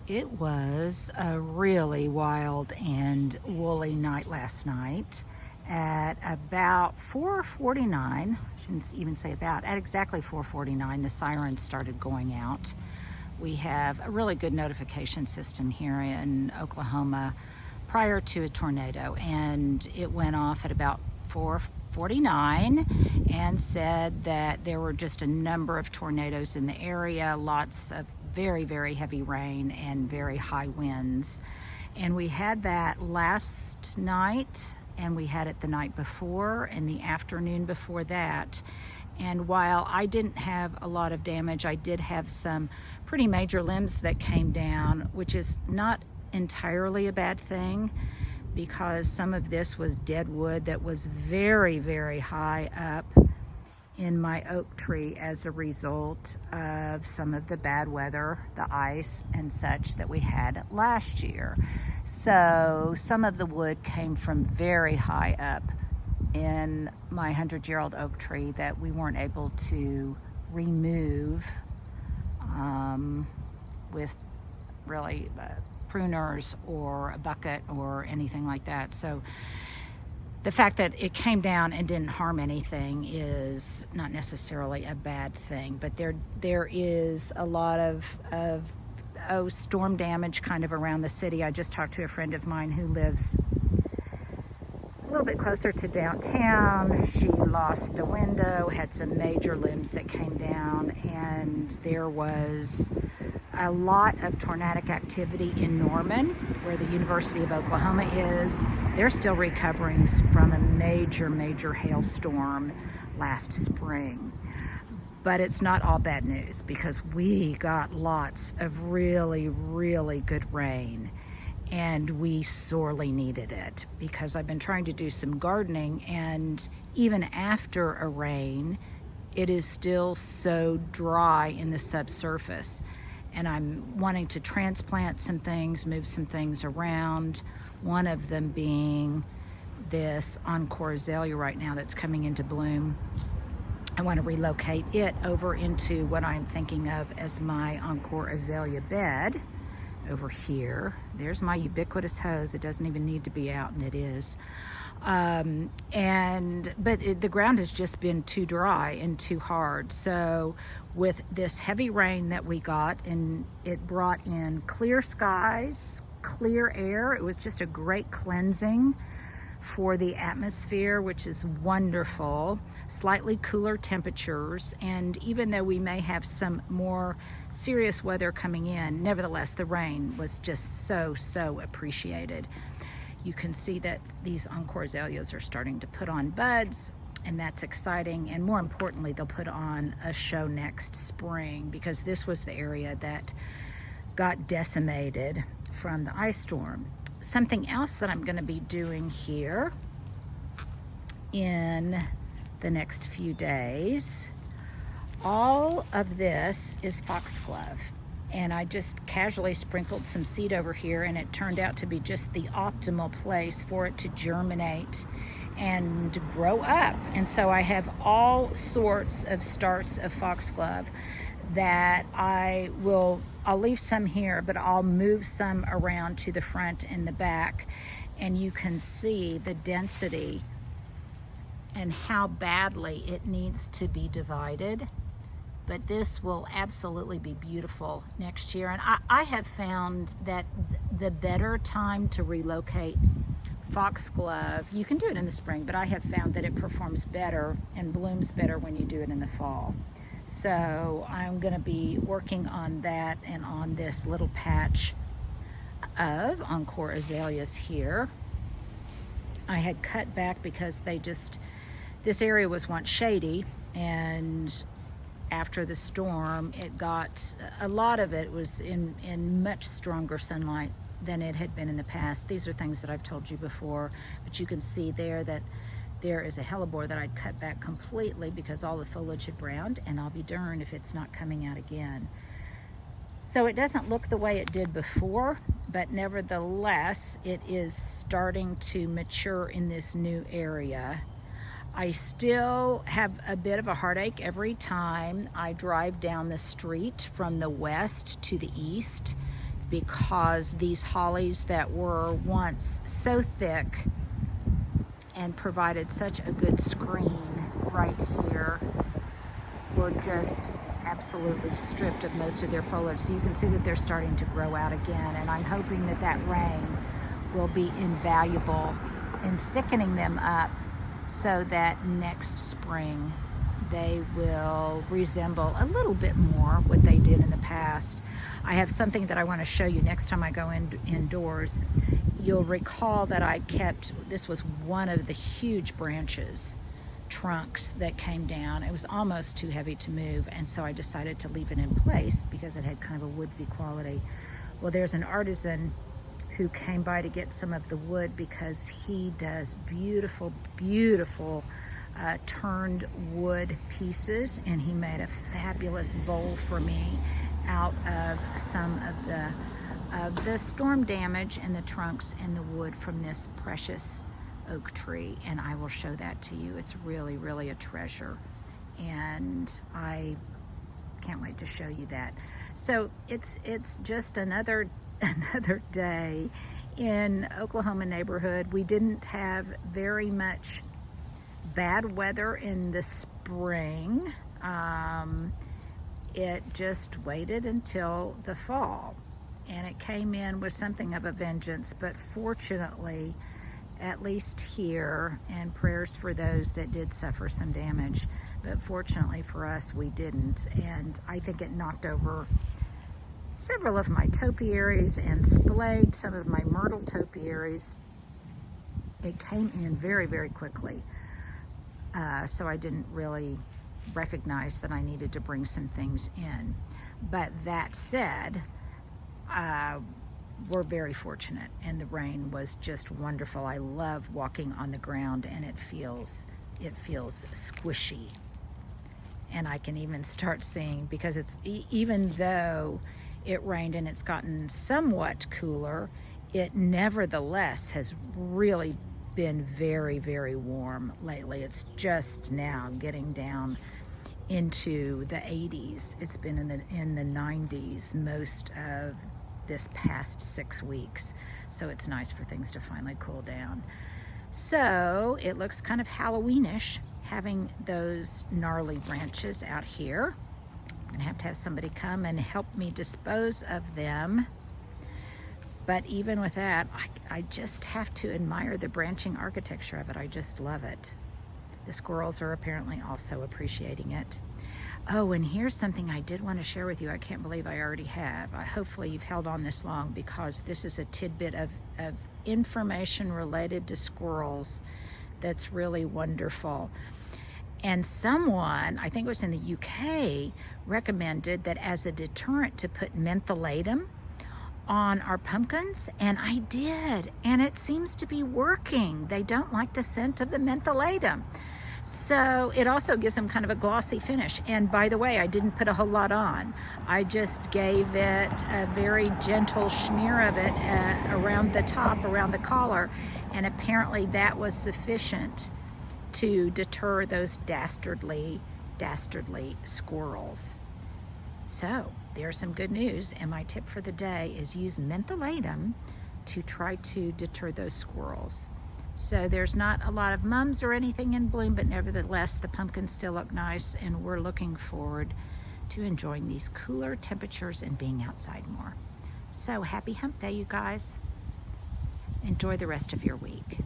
It was a really wild and woolly night last night. At about 4:49, I shouldn't even say about, at exactly 4:49, the sirens started going out. We have a really good notification system here in Oklahoma prior to a tornado, and it went off at about 4:49 and said that there were just a number of tornadoes in the area, lots of very, very heavy rain and very high winds. And we had that last night, and we had it the night before and the afternoon before that. And while I didn't have a lot of damage, I did have some pretty major limbs that came down, which is not entirely a bad thing, because some of this was dead wood that was very, very high up in my oak tree as a result of some of the bad weather, the ice and such that we had last year. So some of the wood came from very high up in my 100-year-old oak tree that we weren't able to remove with really pruners or a bucket or anything like that. So the fact that it came down and didn't harm anything is not necessarily a bad thing, but there is a lot of storm damage kind of around the city. I just talked to a friend of mine who lives a little bit closer to downtown. She lost a window, had some major limbs that came down, and there was a lot of tornadic activity in Norman, where the University of Oklahoma is. They're still recovering from a major, major hailstorm last spring. But it's not all bad news, because we got lots of really, really good rain, and we sorely needed it, because I've been trying to do some gardening, and even after a rain, it is still so dry in the subsurface. And I'm wanting to transplant some things, move some things around. One of them being this encore azalea right now that's coming into bloom. I want to relocate it over into what I'm thinking of as my encore azalea bed over here. There's my ubiquitous hose. It doesn't even need to be out, and it is. But the ground has just been too dry and too hard. So with this heavy rain that we got, and it brought in clear skies, clear air, it was just a great cleansing for the atmosphere, which is wonderful. Slightly cooler temperatures, and even though we may have some more serious weather coming in, nevertheless the rain was just so appreciated. You can see that these encore azaleas are starting to put on buds, and that's exciting. And more importantly, they'll put on a show next spring, because this was the area that got decimated from the ice storm. Something else that I'm going to be doing here in the next few days, all of this is foxglove, and I just casually sprinkled some seed over here, and it turned out to be just the optimal place for it to germinate and grow up. And so I have all sorts of starts of foxglove that I'll leave some here, but I'll move some around to the front and the back, and you can see the density and how badly it needs to be divided. But this will absolutely be beautiful next year. And I have found that the better time to relocate foxglove, you can do it in the spring, but I have found that it performs better and blooms better when you do it in the fall. So I'm going to be working on that and on this little patch of encore azaleas here. I had cut back because this area was once shady, and after the storm, a lot of it was in much stronger sunlight than it had been in the past. These are things that I've told you before, but you can see there that there is a hellebore that I'd cut back completely because all the foliage had browned, and I'll be darned if it's not coming out again. So it doesn't look the way it did before, but nevertheless, it is starting to mature in this new area. I still have a bit of a heartache every time I drive down the street from the west to the east because these hollies that were once so thick and provided such a good screen right here were just absolutely stripped of most of their foliage. So you can see that they're starting to grow out again, and I'm hoping that that rain will be invaluable in thickening them up so that next spring they will resemble a little bit more what they did in the past. I have something that I want to show you next time I go indoors. You'll recall that I kept, this was one of the huge branches, trunks that came down. It was almost too heavy to move, and so I decided to leave it in place because it had kind of a woodsy quality. Well, there's an artisan who came by to get some of the wood because he does beautiful, beautiful turned wood pieces, and he made a fabulous bowl for me out of some of the storm damage and the trunks and the wood from this precious oak tree, and I will show that to you. It's really, really a treasure, and I can't wait to show you that. So it's just another day in Oklahoma neighborhood. We didn't have very much bad weather in the spring. It just waited until the fall, and it came in with something of a vengeance, but fortunately, at least here, and prayers for those that did suffer some damage, but fortunately for us, we didn't. And I think it knocked over several of my topiaries and splayed some of my myrtle topiaries. It came in very, very quickly, so I didn't really recognize that I needed to bring some things in. But that said, we're very fortunate, and the rain was just wonderful. I love walking on the ground, and it feels squishy. And I can even start seeing, because it's even though it rained and it's gotten somewhat cooler, it nevertheless has really been very, very warm lately. It's just now getting down into the 80s. It's been in the 90s most of this past 6 weeks, so it's nice for things to finally cool down. So it looks kind of Halloweenish having those gnarly branches out here. I'm gonna have to have somebody come and help me dispose of them, but even with that, I just have to admire the branching architecture of it. I just love it. The squirrels are apparently also appreciating it. Oh, and here's something I did want to share with you. I can't believe I already have. Hopefully you've held on this long, because this is a tidbit of information related to squirrels that's really wonderful. And someone, I think it was in the UK, recommended that as a deterrent to put mentholatum on our pumpkins, and I did, and it seems to be working. They don't like the scent of the mentholatum. So it also gives them kind of a glossy finish. And by the way, I didn't put a whole lot on. I just gave it a very gentle smear of it around the top, around the collar, and apparently that was sufficient to deter those dastardly squirrels. So there's some good news, and my tip for the day is use mentholatum to try to deter those squirrels. So there's not a lot of mums or anything in bloom, but nevertheless, the pumpkins still look nice, and we're looking forward to enjoying these cooler temperatures and being outside more. So happy hump day, you guys. Enjoy the rest of your week.